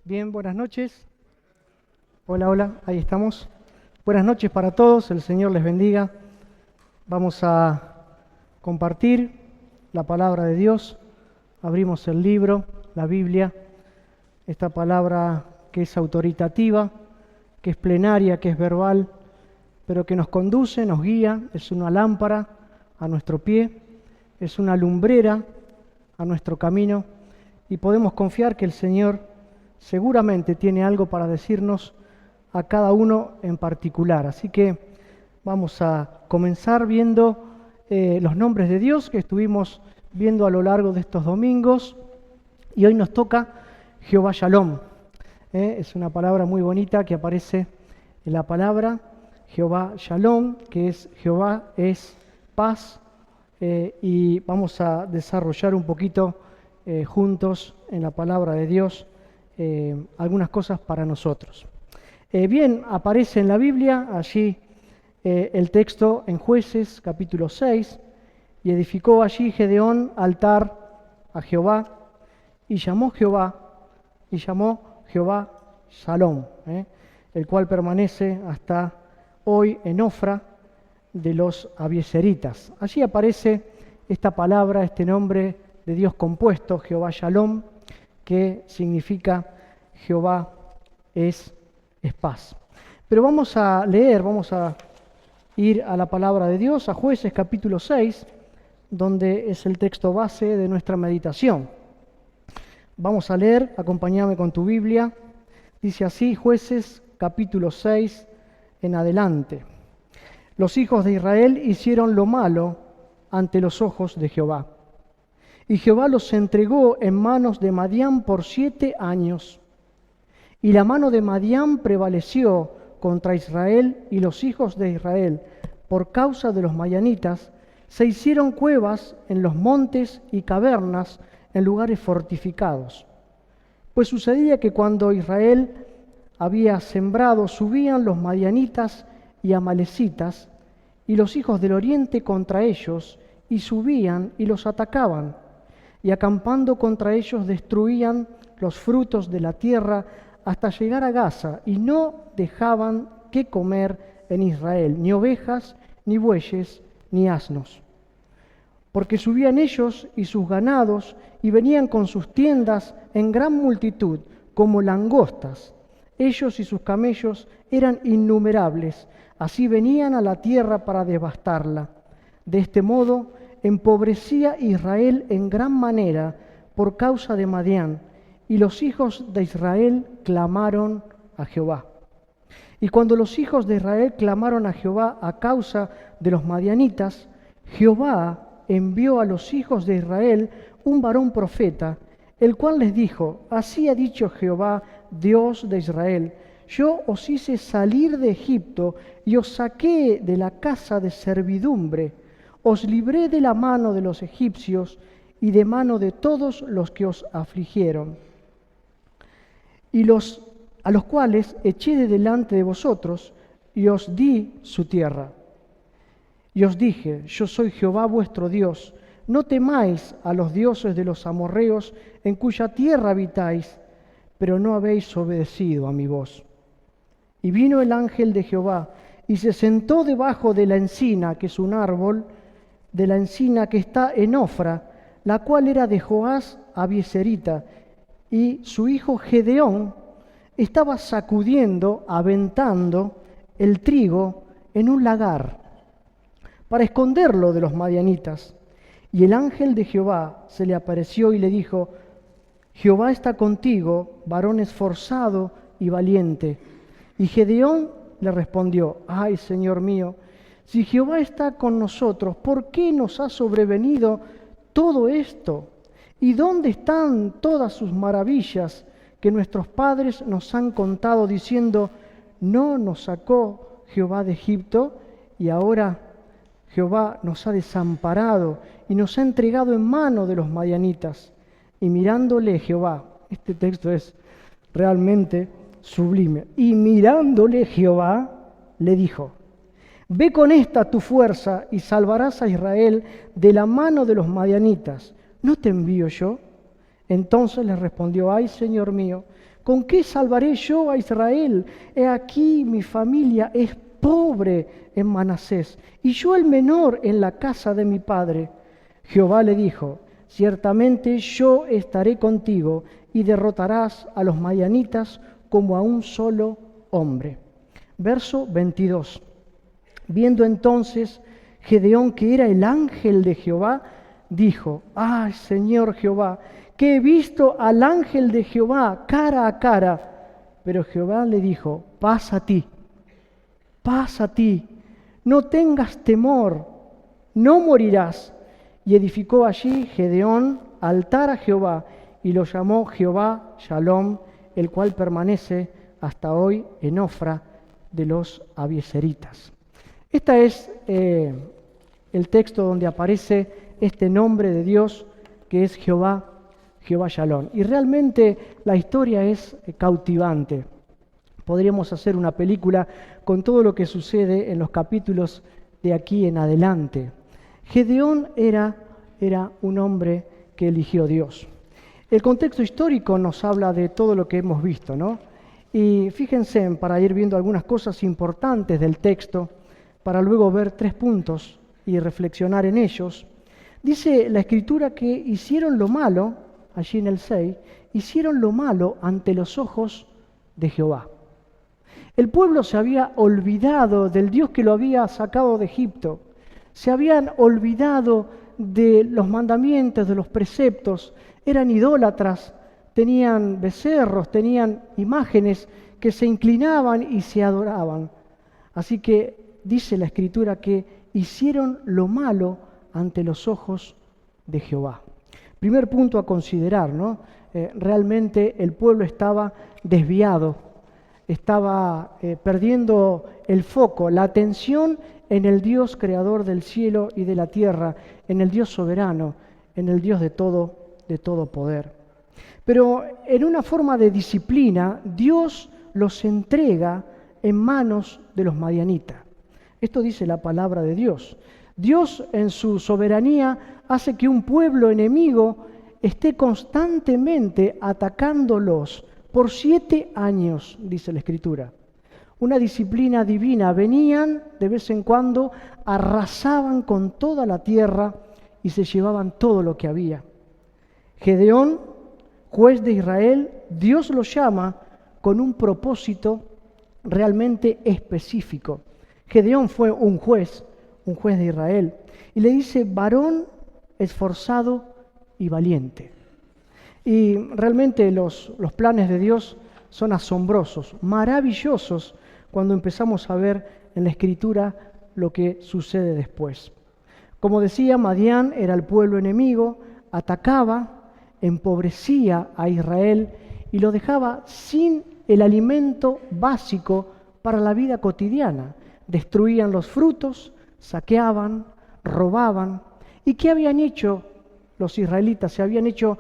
Bien, buenas noches. Hola, hola, ahí estamos. Buenas noches para todos, el Señor les bendiga. Vamos a compartir la palabra de Dios. Abrimos el libro, la Biblia, esta palabra que es autoritativa, que es plenaria, que es verbal, pero que nos conduce, nos guía, es una lámpara a nuestro pie, es una lumbrera a nuestro camino y podemos confiar que el Señor seguramente tiene algo para decirnos a cada uno en particular. Así que vamos a comenzar viendo los nombres de Dios que estuvimos viendo a lo largo de estos domingos. Y hoy nos toca Jehová Shalom. Es una palabra muy bonita que aparece en la palabra Jehová Shalom, que es Jehová es paz. Y vamos a desarrollar un poquito juntos en la palabra de Dios algunas cosas para nosotros. Bien, aparece en la Biblia allí el texto en Jueces capítulo 6, y edificó allí Gedeón altar a Jehová, y llamó Jehová Shalom, el cual permanece hasta hoy en Ofra de los abiezeritas. Allí aparece esta palabra, este nombre de Dios compuesto, Jehová Shalom, que significa Jehová es paz. Pero vamos a leer, vamos a ir a la palabra de Dios, a Jueces capítulo 6, donde es el texto base de nuestra meditación. Vamos a leer, acompáñame con tu Biblia, dice así, Jueces capítulo 6 en adelante. Los hijos de Israel hicieron lo malo ante los ojos de Jehová. Y Jehová los entregó en manos de Madián por 7 años. Y la mano de Madián prevaleció contra Israel, y los hijos de Israel, por causa de los madianitas, se hicieron cuevas en los montes y cavernas en lugares fortificados. Pues sucedía que cuando Israel había sembrado, subían los madianitas y amalecitas, y los hijos del oriente contra ellos, y subían y los atacaban. Y acampando contra ellos destruían los frutos de la tierra hasta llegar a Gaza, y no dejaban que comer en Israel, ni ovejas, ni bueyes, ni asnos. Porque subían ellos y sus ganados, y venían con sus tiendas en gran multitud, como langostas. Ellos y sus camellos eran innumerables, así venían a la tierra para devastarla. De este modo empobrecía Israel en gran manera por causa de Madián, y los hijos de Israel clamaron a Jehová. Y cuando los hijos de Israel clamaron a Jehová a causa de los madianitas, Jehová envió a los hijos de Israel un varón profeta, el cual les dijo: así ha dicho Jehová, Dios de Israel, yo os hice salir de Egipto y os saqué de la casa de servidumbre. Os libré de la mano de los egipcios y de mano de todos los que os afligieron, y a los cuales eché de delante de vosotros, y os di su tierra. Y os dije: yo soy Jehová vuestro Dios, no temáis a los dioses de los amorreos en cuya tierra habitáis, pero no habéis obedecido a mi voz. Y vino el ángel de Jehová, y se sentó debajo de la encina, que es un árbol, de la encina que está en Ofra, la cual era de Joás abiezerita, y su hijo Gedeón estaba sacudiendo, aventando el trigo en un lagar, para esconderlo de los madianitas. Y el ángel de Jehová se le apareció y le dijo: Jehová está contigo, varón esforzado y valiente. Y Gedeón le respondió: ay, Señor mío, si Jehová está con nosotros, ¿por qué nos ha sobrevenido todo esto? ¿Y dónde están todas sus maravillas que nuestros padres nos han contado, diciendo: no nos sacó Jehová de Egipto? Y ahora Jehová nos ha desamparado y nos ha entregado en mano de los madianitas. Y mirándole Jehová, este texto es realmente sublime, y mirándole Jehová le dijo: ve con esta tu fuerza y salvarás a Israel de la mano de los madianitas. ¿No te envío yo? Entonces le respondió: ay, Señor mío, ¿Con qué salvaré yo a Israel? He aquí mi familia es pobre en Manasés, y yo el menor en la casa de mi padre. Jehová le dijo: ciertamente yo estaré contigo, y derrotarás a los madianitas como a un solo hombre. Verso 22. Viendo entonces Gedeón que era el ángel de Jehová, dijo: ¡ay, Señor Jehová, que he visto al ángel de Jehová cara a cara! Pero Jehová le dijo: pasa a ti, no tengas temor, no morirás. Y edificó allí Gedeón altar a Jehová, y lo llamó Jehová Shalom, el cual permanece hasta hoy en Ofra de los abieseritas. Este es el texto donde aparece este nombre de Dios que es Jehová Shalom. Y realmente la historia es cautivante. Podríamos hacer una película con todo lo que sucede en los capítulos de aquí en adelante. Gedeón era un hombre que eligió Dios. El contexto histórico nos habla de todo lo que hemos visto, ¿no? Y fíjense, para ir viendo algunas cosas importantes del texto, para luego ver 3 puntos y reflexionar en ellos. Dice la Escritura que hicieron lo malo, allí en el 6, hicieron lo malo ante los ojos de Jehová. El pueblo se había olvidado del Dios que lo había sacado de Egipto. Se habían olvidado de los mandamientos, de los preceptos. Eran idólatras, tenían becerros, tenían imágenes que se inclinaban y se adoraban. Así que dice la Escritura que hicieron lo malo ante los ojos de Jehová. Primer punto a considerar, ¿no? Realmente el pueblo estaba desviado, estaba perdiendo el foco, la atención en el Dios creador del cielo y de la tierra, en el Dios soberano, en el Dios de todo poder. Pero en una forma de disciplina, Dios los entrega en manos de los madianitas. Esto dice la palabra de Dios. Dios en su soberanía hace que un pueblo enemigo esté constantemente atacándolos por 7 años, dice la Escritura. Una disciplina divina. Venían de vez en cuando, arrasaban con toda la tierra y se llevaban todo lo que había. Gedeón, juez de Israel, Dios lo llama con un propósito realmente específico. Gedeón fue un juez de Israel, y le dice: varón esforzado y valiente. Y realmente los planes de Dios son asombrosos, maravillosos, cuando empezamos a ver en la Escritura lo que sucede después. Como decía, Madián era el pueblo enemigo, atacaba, empobrecía a Israel y lo dejaba sin el alimento básico para la vida cotidiana. Destruían los frutos, saqueaban, robaban. ¿Y qué habían hecho los israelitas? Se habían hecho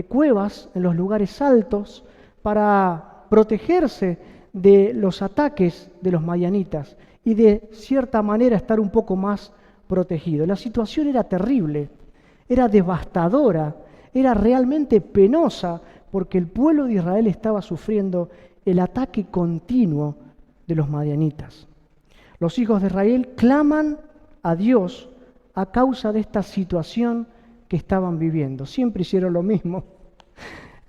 cuevas en los lugares altos para protegerse de los ataques de los madianitas y de cierta manera estar un poco más protegido. La situación era terrible, era devastadora, era realmente penosa, porque el pueblo de Israel estaba sufriendo el ataque continuo de los madianitas. Los hijos de Israel claman a Dios a causa de esta situación que estaban viviendo. Siempre hicieron lo mismo.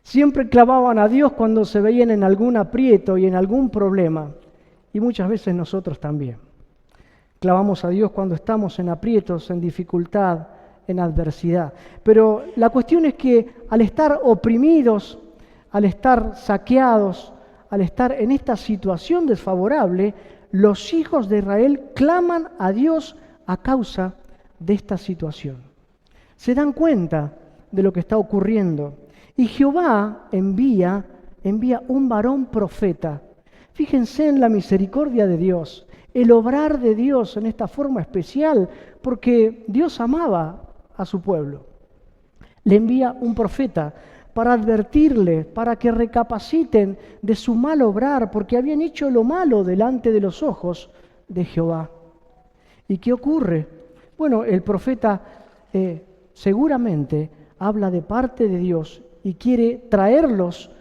Siempre clamaban a Dios cuando se veían en algún aprieto y en algún problema. Y muchas veces nosotros también. Clamamos a Dios cuando estamos en aprietos, en dificultad, en adversidad. Pero la cuestión es que al estar oprimidos, al estar saqueados, al estar en esta situación desfavorable, los hijos de Israel claman a Dios a causa de esta situación. Se dan cuenta de lo que está ocurriendo. Y Jehová envía un varón profeta. Fíjense en la misericordia de Dios, el obrar de Dios en esta forma especial, porque Dios amaba a su pueblo. Le envía un profeta para advertirle, para que recapaciten de su mal obrar, porque habían hecho lo malo delante de los ojos de Jehová. ¿Y qué ocurre? Bueno, el profeta seguramente habla de parte de Dios y quiere traerlos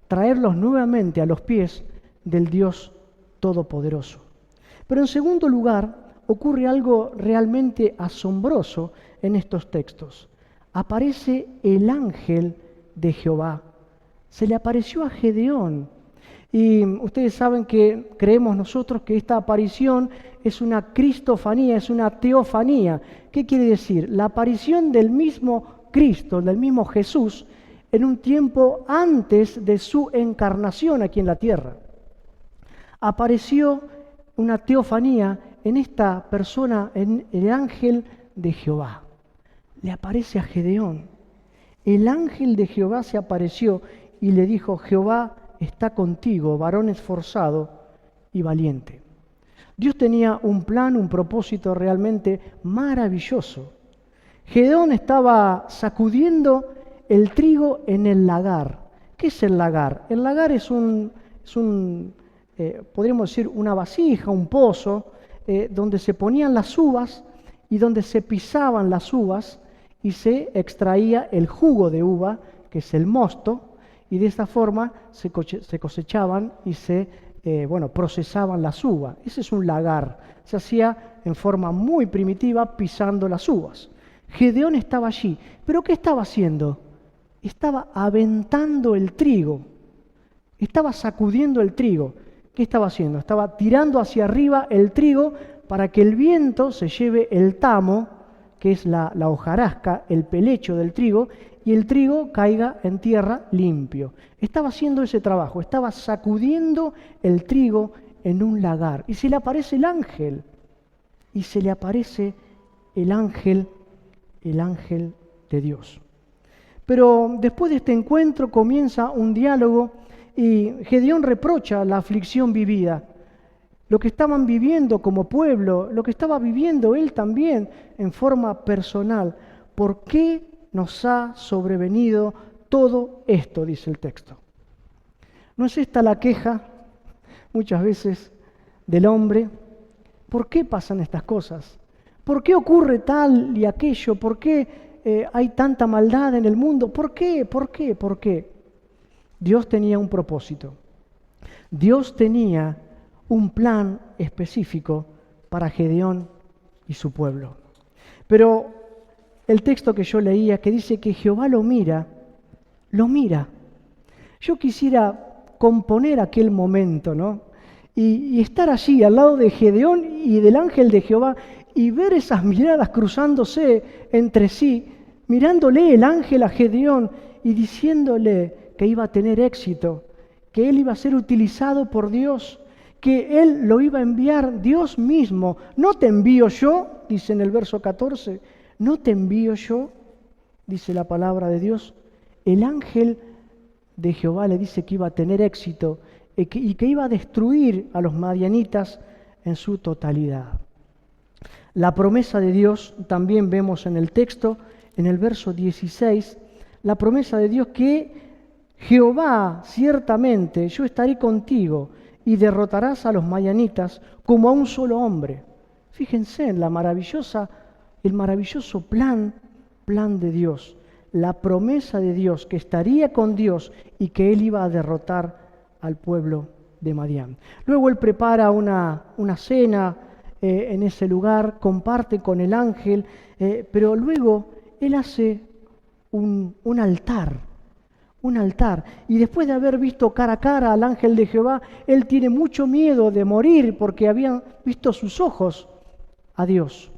traerlos nuevamente a los pies del Dios Todopoderoso. Pero en segundo lugar, ocurre algo realmente asombroso en estos textos. Aparece el ángel de Jehová. Se le apareció a Gedeón. Y ustedes saben que creemos nosotros que esta aparición es una cristofanía, es una teofanía. ¿Qué quiere decir? La aparición del mismo Cristo, del mismo Jesús, en un tiempo antes de su encarnación aquí en la tierra. Apareció una teofanía en esta persona, en el ángel de Jehová. Le aparece a Gedeón. El ángel de Jehová se apareció y le dijo: Jehová está contigo, varón esforzado y valiente. Dios tenía un plan, un propósito realmente maravilloso. Gedeón estaba sacudiendo el trigo en el lagar. ¿Qué es el lagar? El lagar es podríamos decir, una vasija, un pozo, donde se ponían las uvas y donde se pisaban las uvas y se extraía el jugo de uva, que es el mosto, y de esta forma se cosechaban y se procesaban las uvas. Ese es un lagar. Se hacía en forma muy primitiva, pisando las uvas. Gedeón estaba allí. ¿Pero qué estaba haciendo? Estaba aventando el trigo. Estaba sacudiendo el trigo. ¿Qué estaba haciendo? Estaba tirando hacia arriba el trigo para que el viento se lleve el tamo, que es la hojarasca, el pelecho del trigo, y el trigo caiga en tierra limpio. Estaba haciendo ese trabajo, estaba sacudiendo el trigo en un lagar. Y se le aparece el ángel, y se le aparece el ángel de Dios. Pero después de este encuentro comienza un diálogo y Gedeón reprocha la aflicción vivida, lo que estaban viviendo como pueblo, lo que estaba viviendo él también en forma personal. ¿Por qué nos ha sobrevenido todo esto?, dice el texto. ¿No es esta la queja muchas veces del hombre? ¿Por qué pasan estas cosas? ¿Por qué ocurre tal y aquello? ¿Por qué hay tanta maldad en el mundo? ¿Por qué? ¿Por qué? ¿Por qué? Dios tenía un propósito. Dios tenía un plan específico para Gedeón y su pueblo. Pero el texto que yo leía, que dice que Jehová lo mira. Yo quisiera componer aquel momento, ¿no? Y estar allí al lado de Gedeón y del ángel de Jehová y ver esas miradas cruzándose entre sí, mirándole el ángel a Gedeón y diciéndole que iba a tener éxito, que él iba a ser utilizado por Dios, que él lo iba a enviar Dios mismo. No te envío yo, dice en el verso 14, no te envío yo, dice la palabra de Dios. El ángel de Jehová le dice que iba a tener éxito y que iba a destruir a los madianitas en su totalidad. La promesa de Dios también vemos en el texto, en el verso 16, la promesa de Dios que Jehová, ciertamente, yo estaré contigo y derrotarás a los madianitas como a un solo hombre. Fíjense en el maravilloso plan de Dios, la promesa de Dios que estaría con Dios y que él iba a derrotar al pueblo de Madián. Luego él prepara una cena en ese lugar, comparte con el ángel, pero luego él hace un altar. Y después de haber visto cara a cara al ángel de Jehová, él tiene mucho miedo de morir porque habían visto sus ojos a Dios.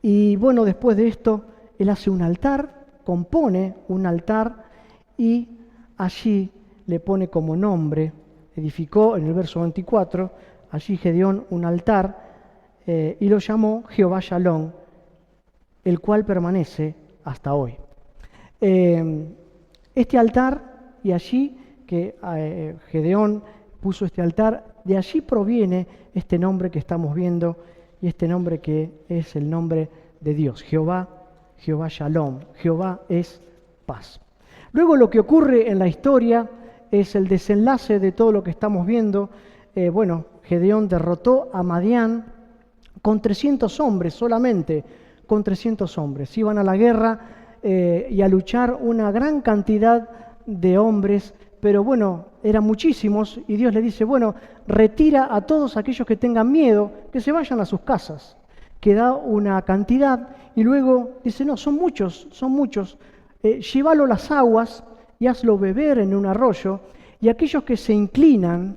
Y bueno, después de esto, él hace un altar, compone un altar y allí le pone como nombre, edificó en el verso 24, allí Gedeón un altar y lo llamó Jehová Shalom, el cual permanece hasta hoy. Este altar, y allí que Gedeón puso este altar, de allí proviene este nombre que estamos viendo y este nombre que es el nombre de Dios, Jehová Shalom, Jehová es paz. Luego lo que ocurre en la historia es el desenlace de todo lo que estamos viendo. Gedeón derrotó a Madián con 300 hombres solamente, con 300 hombres. Iban a la guerra y a luchar una gran cantidad de hombres, pero bueno, eran muchísimos, y Dios le dice, bueno, retira a todos aquellos que tengan miedo, que se vayan a sus casas, que da una cantidad, y luego dice, no, son muchos, llévalo a las aguas y hazlo beber en un arroyo, y aquellos que se inclinan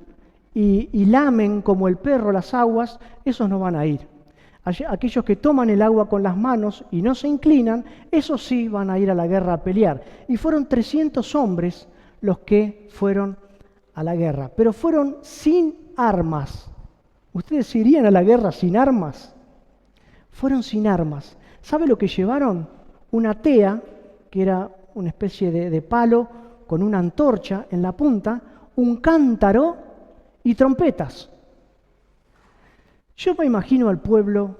y lamen como el perro las aguas, esos no van a ir. Aquellos que toman el agua con las manos y no se inclinan, esos sí van a ir a la guerra a pelear. Y fueron 300 hombres los que fueron a la guerra, pero fueron sin armas. ¿Ustedes irían a la guerra sin armas? Fueron sin armas. ¿Sabe lo que llevaron? Una tea, que era una especie de palo con una antorcha en la punta, un cántaro y trompetas. Yo me imagino al pueblo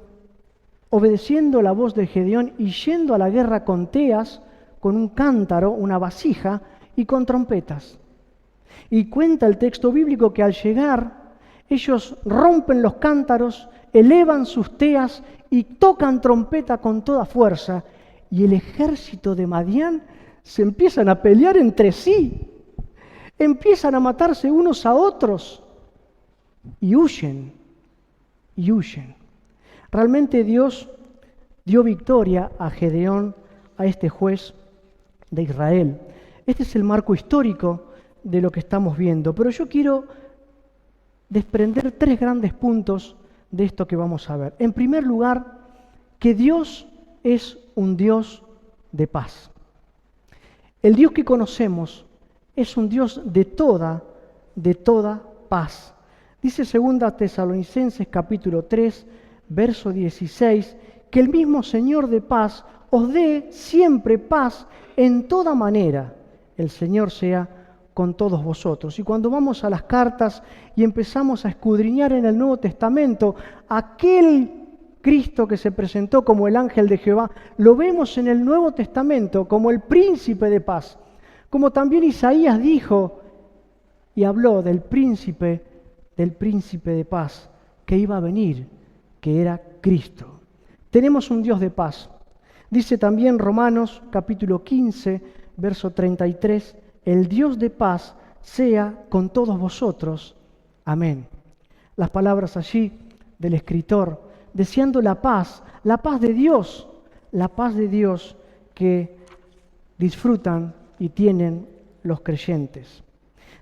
obedeciendo la voz de Gedeón y yendo a la guerra con teas, con un cántaro, una vasija y con trompetas. Y cuenta el texto bíblico que al llegar ellos rompen los cántaros, elevan sus teas y tocan trompeta con toda fuerza. Y el ejército de Madián se empiezan a pelear entre sí, empiezan a matarse unos a otros y huyen. Realmente Dios dio victoria a Gedeón, a este juez de Israel. Este es el marco histórico de lo que estamos viendo, pero yo quiero desprender 3 grandes puntos de esto que vamos a ver. En primer lugar, que Dios es un Dios de paz. El Dios que conocemos es un Dios de toda paz. Dice 2 Tesalonicenses capítulo 3, verso 16, que el mismo Señor de paz os dé siempre paz en toda manera. El Señor sea con todos vosotros. Y cuando vamos a las cartas y empezamos a escudriñar en el Nuevo Testamento, aquel Cristo que se presentó como el ángel de Jehová, lo vemos en el Nuevo Testamento como el príncipe de paz. Como también Isaías dijo y habló del príncipe de paz que iba a venir, que era Cristo. Tenemos un Dios de paz. Dice también Romanos capítulo 15, verso 33, el Dios de paz sea con todos vosotros. Amén. Las palabras allí del escritor, deseando la paz de Dios que disfrutan y tienen los creyentes.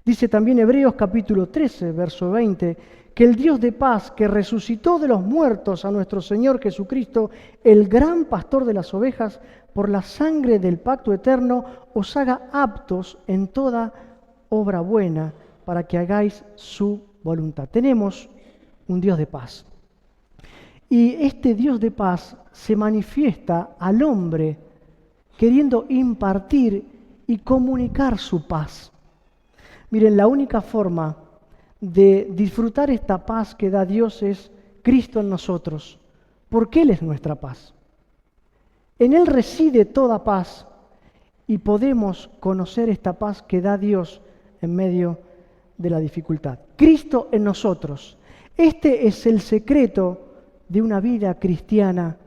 Dice también Hebreos capítulo 13, verso 20, que el Dios de paz que resucitó de los muertos a nuestro Señor Jesucristo, el gran pastor de las ovejas, por la sangre del pacto eterno, os haga aptos en toda obra buena para que hagáis su voluntad. Tenemos un Dios de paz. Y este Dios de paz se manifiesta al hombre queriendo impartir y comunicar su paz. Miren, la única forma de disfrutar esta paz que da Dios es Cristo en nosotros, porque Él es nuestra paz. En Él reside toda paz y podemos conocer esta paz que da Dios en medio de la dificultad. Cristo en nosotros. Este es el secreto de una vida cristiana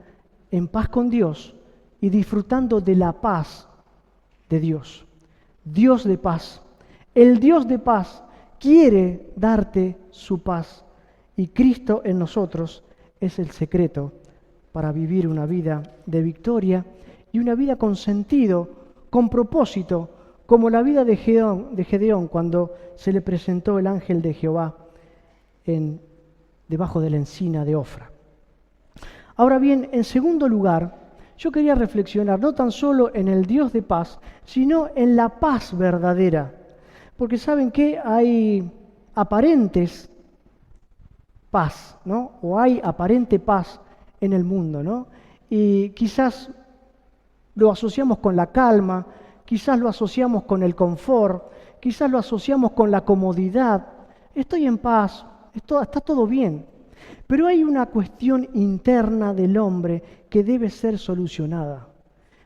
en paz con Dios y disfrutando de la paz de Dios. Dios de paz. El Dios de paz quiere darte su paz y Cristo en nosotros es el secreto para vivir una vida de victoria y una vida con sentido, con propósito, como la vida de Gedeón cuando se le presentó el ángel de Jehová debajo de la encina de Ofra. Ahora bien, en segundo lugar, yo quería reflexionar no tan solo en el Dios de paz, sino en la paz verdadera. Porque ¿saben qué? Hay aparentes paz, ¿no? O hay aparente paz en el mundo, ¿no? Y quizás lo asociamos con la calma, quizás lo asociamos con el confort, quizás lo asociamos con la comodidad. Estoy en paz, está todo bien. Pero hay una cuestión interna del hombre que debe ser solucionada.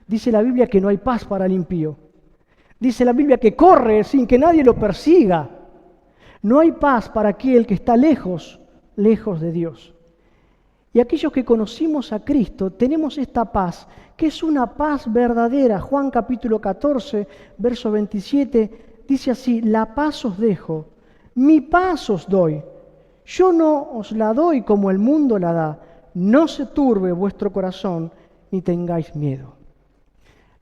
Dice la Biblia que no hay paz para el impío. Dice la Biblia que corre sin que nadie lo persiga. No hay paz para aquel que está lejos de Dios. Y aquellos que conocimos a Cristo tenemos esta paz, que es una paz verdadera. Juan capítulo 14, verso 27, dice así: la paz os dejo, mi paz os doy. Yo no os la doy como el mundo la da. No se turbe vuestro corazón ni tengáis miedo.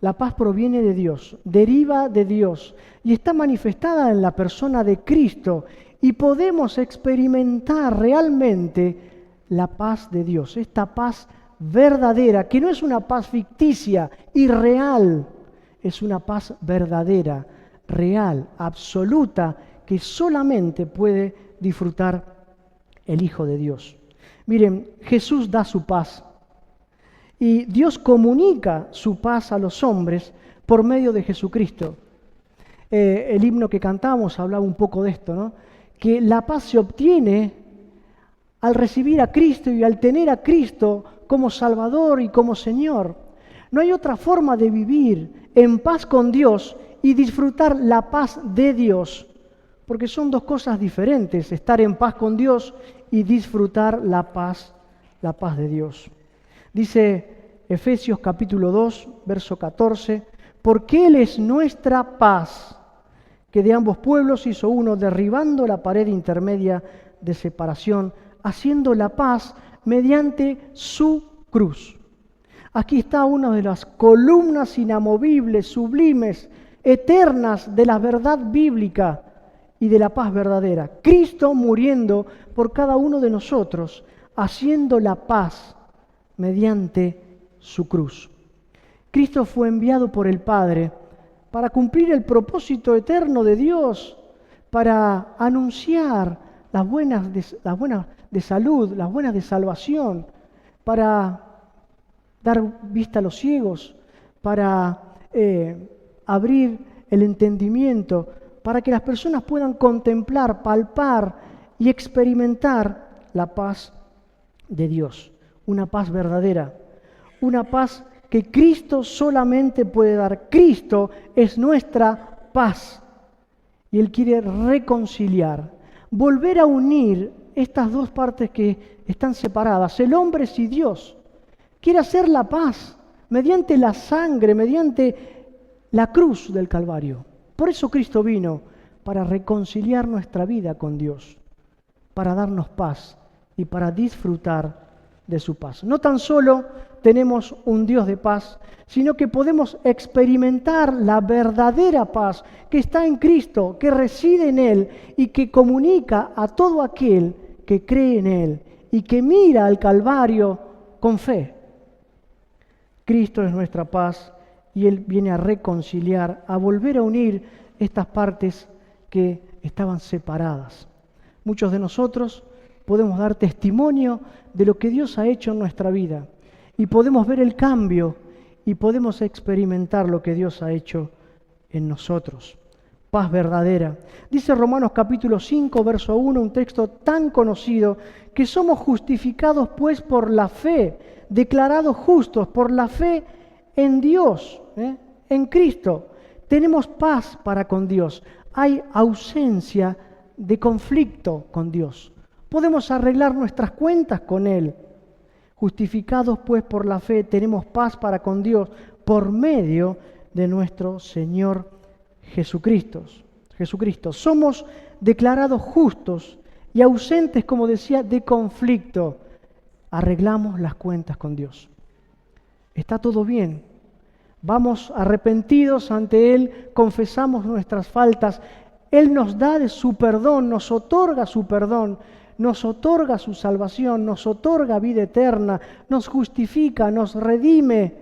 La paz proviene de Dios, deriva de Dios y está manifestada en la persona de Cristo, y podemos experimentar realmente la paz de Dios, esta paz verdadera, que no es una paz ficticia, irreal, es una paz verdadera, real, absoluta, que solamente puede disfrutar el Hijo de Dios. Miren, Jesús da su paz y Dios comunica su paz a los hombres por medio de Jesucristo. El himno que cantamos hablaba un poco de esto, ¿no? Que la paz se obtiene al recibir a Cristo y al tener a Cristo como Salvador y como Señor. No hay otra forma de vivir en paz con Dios y disfrutar la paz de Dios, porque son dos cosas diferentes, estar en paz con Dios y disfrutar la paz de Dios. Dice Efesios capítulo 2, verso 14, porque Él es nuestra paz, que de ambos pueblos hizo uno, derribando la pared intermedia de separación, haciendo la paz mediante su cruz. Aquí está una de las columnas inamovibles, sublimes, eternas de la verdad bíblica y de la paz verdadera. Cristo muriendo por cada uno de nosotros, haciendo la paz mediante su cruz. Cristo fue enviado por el Padre para cumplir el propósito eterno de Dios, para anunciar las buenas de salud, las buenas de salvación, para dar vista a los ciegos, para abrir el entendimiento, para que las personas puedan contemplar, palpar y experimentar la paz de Dios, una paz verdadera, una paz que Cristo solamente puede dar. Cristo es nuestra paz y Él quiere reconciliar, volver a unir estas dos partes que están separadas, el hombre y Dios. Quiere hacer la paz mediante la sangre, mediante la cruz del Calvario. Por eso Cristo vino, para reconciliar nuestra vida con Dios, para darnos paz y para disfrutar de su paz. No tan solo tenemos un Dios de paz, sino que podemos experimentar la verdadera paz que está en Cristo, que reside en Él y que comunica a todo aquel que cree en Él y que mira al Calvario con fe. Cristo es nuestra paz y Él viene a reconciliar, a volver a unir estas partes que estaban separadas. Muchos de nosotros podemos dar testimonio de lo que Dios ha hecho en nuestra vida y podemos ver el cambio y podemos experimentar lo que Dios ha hecho en nosotros. Paz verdadera. Dice Romanos capítulo 5, verso 1, un texto tan conocido, que somos justificados pues por la fe, declarados justos por la fe en Dios, en Cristo. Tenemos paz para con Dios. Hay ausencia de conflicto con Dios. Podemos arreglar nuestras cuentas con Él. Justificados pues por la fe, tenemos paz para con Dios por medio de nuestro Señor Jesucristo. Somos declarados justos y ausentes, como decía, de conflicto. Arreglamos las cuentas con Dios. Está todo bien. Vamos arrepentidos ante Él, confesamos nuestras faltas. Él nos da de su perdón, nos otorga su perdón, nos otorga su salvación, nos otorga vida eterna, nos justifica, nos redime,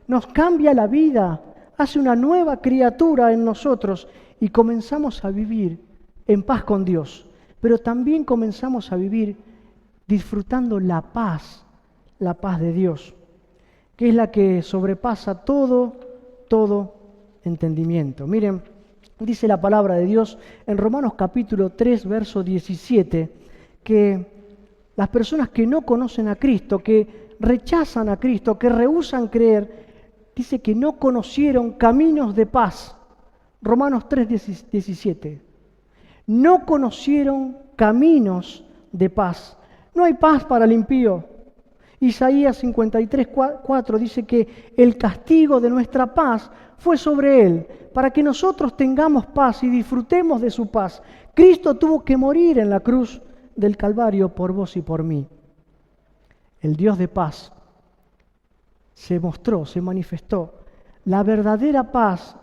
nos cambia la vida, hace una nueva criatura en nosotros y comenzamos a vivir en paz con Dios, pero también comenzamos a vivir disfrutando la paz de Dios, que es la que sobrepasa todo entendimiento. Miren, dice la palabra de Dios en Romanos capítulo 3, verso 17, que las personas que no conocen a Cristo, que rechazan a Cristo, que rehúsan creer, dice que no conocieron caminos de paz. Romanos 3, 17. No conocieron caminos de paz. No hay paz para el impío. Isaías 53:4 dice que el castigo de nuestra paz fue sobre Él, para que nosotros tengamos paz y disfrutemos de su paz. Cristo tuvo que morir en la cruz del Calvario por vos y por mí. El Dios de paz se mostró, se manifestó. La verdadera paz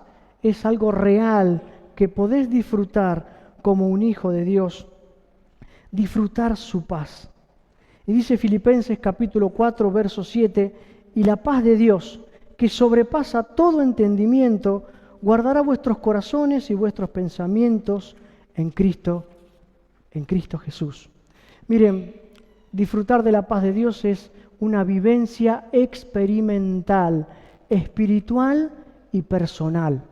es algo real que podés disfrutar como un hijo de Dios, disfrutar su paz. Y dice Filipenses capítulo 4, verso 7, y la paz de Dios, que sobrepasa todo entendimiento, guardará vuestros corazones y vuestros pensamientos en Cristo Jesús. Miren, disfrutar de la paz de Dios es una vivencia experimental, espiritual y personal.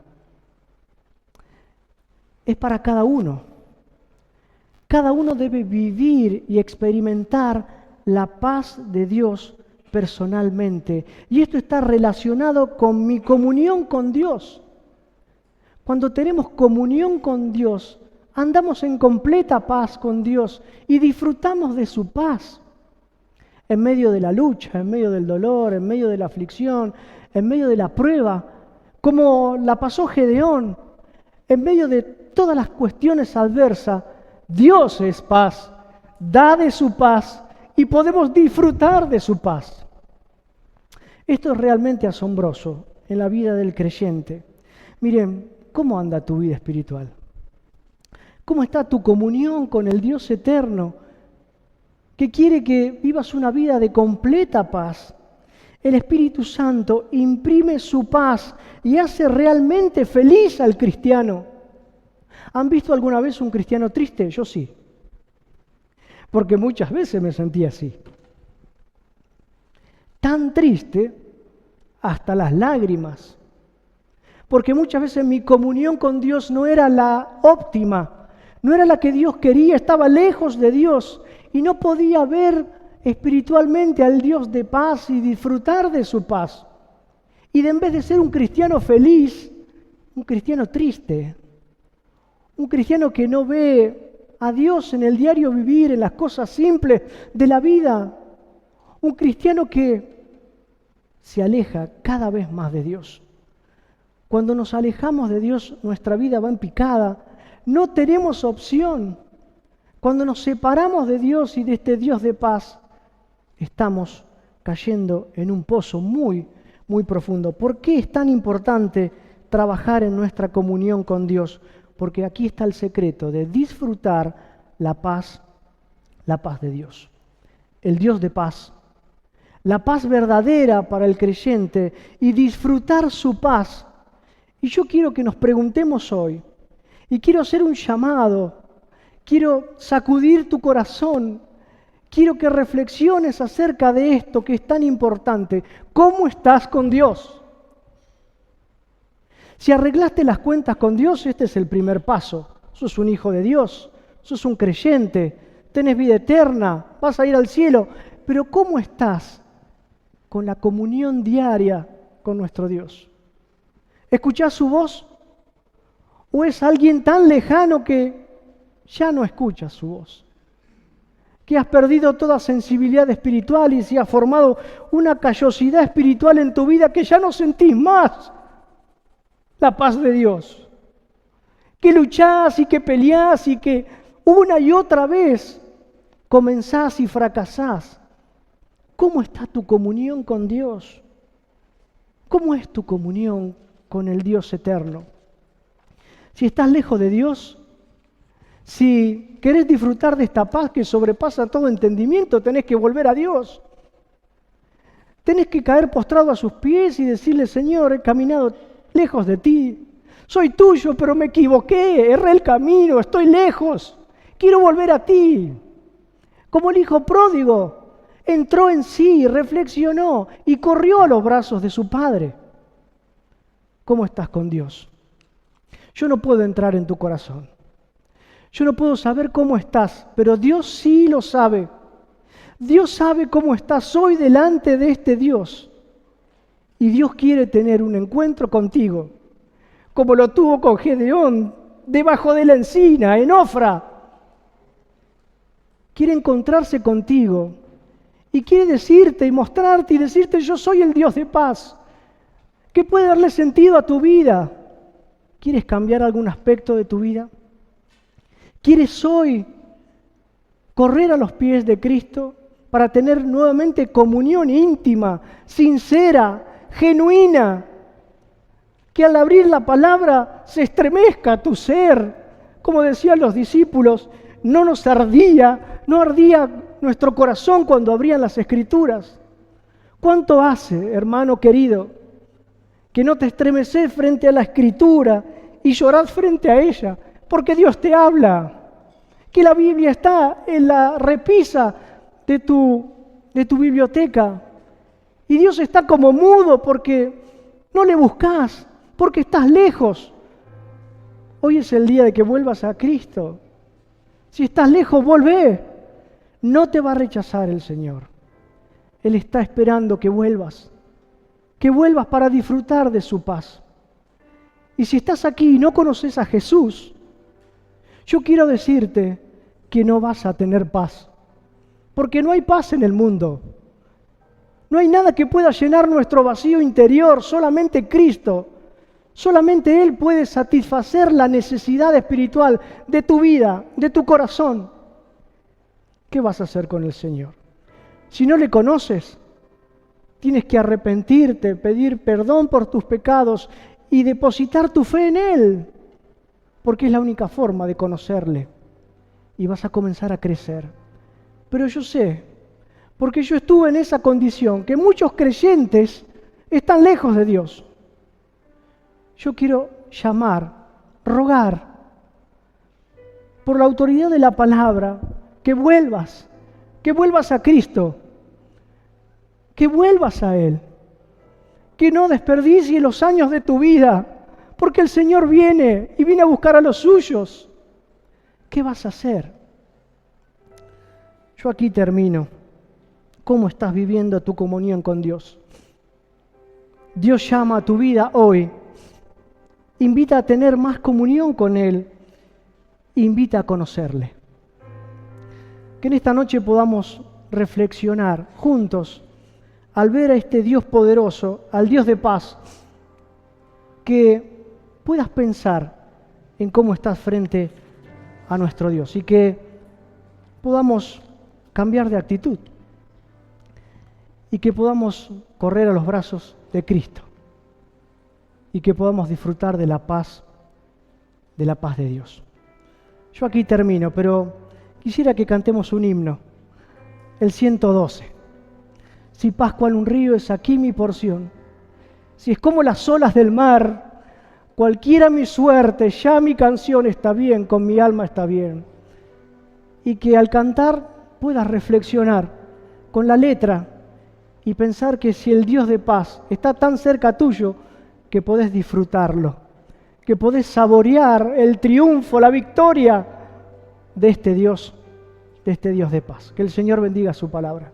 Es para cada uno. Cada uno debe vivir y experimentar la paz de Dios personalmente. Y esto está relacionado con mi comunión con Dios. Cuando tenemos comunión con Dios, andamos en completa paz con Dios y disfrutamos de su paz. En medio de la lucha, en medio del dolor, en medio de la aflicción, en medio de la prueba, como la pasó Gedeón, en medio de todas las cuestiones adversas, Dios es paz, da de su paz y podemos disfrutar de su paz. Esto es realmente asombroso en la vida del creyente. Miren, ¿cómo anda tu vida espiritual? ¿Cómo está tu comunión con el Dios eterno que quiere que vivas una vida de completa paz? El Espíritu Santo imprime su paz y hace realmente feliz al cristiano. ¿Han visto alguna vez un cristiano triste? Yo sí. Porque muchas veces me sentí así. Tan triste hasta las lágrimas. Porque muchas veces mi comunión con Dios no era la óptima, no era la que Dios quería, estaba lejos de Dios y no podía ver espiritualmente al Dios de paz y disfrutar de su paz. Y en vez de ser un cristiano feliz, un cristiano triste, un cristiano que no ve a Dios en el diario vivir, en las cosas simples de la vida, un cristiano que se aleja cada vez más de Dios. Cuando nos alejamos de Dios, nuestra vida va en picada, no tenemos opción. Cuando nos separamos de Dios y de este Dios de paz, estamos cayendo en un pozo muy, muy profundo. ¿Por qué es tan importante trabajar en nuestra comunión con Dios? Porque aquí está el secreto de disfrutar la paz de Dios. El Dios de paz, la paz verdadera para el creyente y disfrutar su paz. Y yo quiero que nos preguntemos hoy, y quiero hacer un llamado, quiero sacudir tu corazón, quiero que reflexiones acerca de esto que es tan importante. ¿Cómo estás con Dios? Si arreglaste las cuentas con Dios, este es el primer paso. Sos un hijo de Dios, sos un creyente, tenés vida eterna, vas a ir al cielo. Pero ¿cómo estás con la comunión diaria con nuestro Dios? ¿Escuchás su voz? ¿O es alguien tan lejano que ya no escuchas su voz? Que has perdido toda sensibilidad espiritual y se ha formado una callosidad espiritual en tu vida que ya no sentís más la paz de Dios. Que luchás y que peleás y que una y otra vez comenzás y fracasás. ¿Cómo está tu comunión con Dios? ¿Cómo es tu comunión con el Dios eterno? Si estás lejos de Dios, si querés disfrutar de esta paz que sobrepasa todo entendimiento, tenés que volver a Dios. Tenés que caer postrado a sus pies y decirle: Señor, he caminado lejos de ti. Soy tuyo, pero me equivoqué, erré el camino, estoy lejos. Quiero volver a ti. Como el hijo pródigo, entró en sí, reflexionó y corrió a los brazos de su padre. ¿Cómo estás con Dios? Yo no puedo entrar en tu corazón. Yo no puedo saber cómo estás, pero Dios sí lo sabe. Dios sabe cómo estás hoy delante de este Dios. Y Dios quiere tener un encuentro contigo, como lo tuvo con Gedeón, debajo de la encina, en Ofra. Quiere encontrarse contigo Y quiere decirte y mostrarte y decirte: yo soy el Dios de paz, que puede darle sentido a tu vida. ¿Quieres cambiar algún aspecto de tu vida? ¿Quieres hoy correr a los pies de Cristo para tener nuevamente comunión íntima, sincera, genuina? Que al abrir la palabra se estremezca tu ser. Como decían los discípulos, no ardía nuestro corazón cuando abrían las Escrituras. ¿Cuánto hace, hermano querido, que no te estremeces frente a la Escritura y llorás frente a ella? Porque Dios te habla, que la Biblia está en la repisa de tu biblioteca. Y Dios está como mudo porque no le buscas, porque estás lejos. Hoy es el día de que vuelvas a Cristo. Si estás lejos, volvé. No te va a rechazar el Señor. Él está esperando que vuelvas para disfrutar de su paz. Y si estás aquí y no conoces a Jesús, yo quiero decirte que no vas a tener paz. Porque no hay paz en el mundo. No hay nada que pueda llenar nuestro vacío interior, solamente Cristo. Solamente Él puede satisfacer la necesidad espiritual de tu vida, de tu corazón. ¿Qué vas a hacer con el Señor? Si no le conoces, tienes que arrepentirte, pedir perdón por tus pecados y depositar tu fe en Él, porque es la única forma de conocerle. Y vas a comenzar a crecer. Pero yo sé, porque yo estuve en esa condición, que muchos creyentes están lejos de Dios. Yo quiero llamar, rogar, por la autoridad de la palabra, que vuelvas a Cristo, que vuelvas a Él, que no desperdicies los años de tu vida, porque el Señor viene y viene a buscar a los suyos. ¿Qué vas a hacer? Yo aquí termino. ¿Cómo estás viviendo tu comunión con Dios? Dios llama a tu vida hoy. Invita a tener más comunión con Él. Invita a conocerle. Que en esta noche podamos reflexionar juntos al ver a este Dios poderoso, al Dios de paz, que puedas pensar en cómo estás frente a nuestro Dios y que podamos cambiar de actitud y que podamos correr a los brazos de Cristo y que podamos disfrutar de la paz de Dios. Yo aquí termino, pero quisiera que cantemos un himno, el 112. Si paz cual un río es aquí mi porción, si es como las olas del mar, cualquiera mi suerte, ya mi canción está bien, con mi alma está bien. Y que al cantar puedas reflexionar con la letra y pensar que si el Dios de paz está tan cerca tuyo, que podés disfrutarlo, que podés saborear el triunfo, la victoria de este Dios de paz. Que el Señor bendiga su palabra.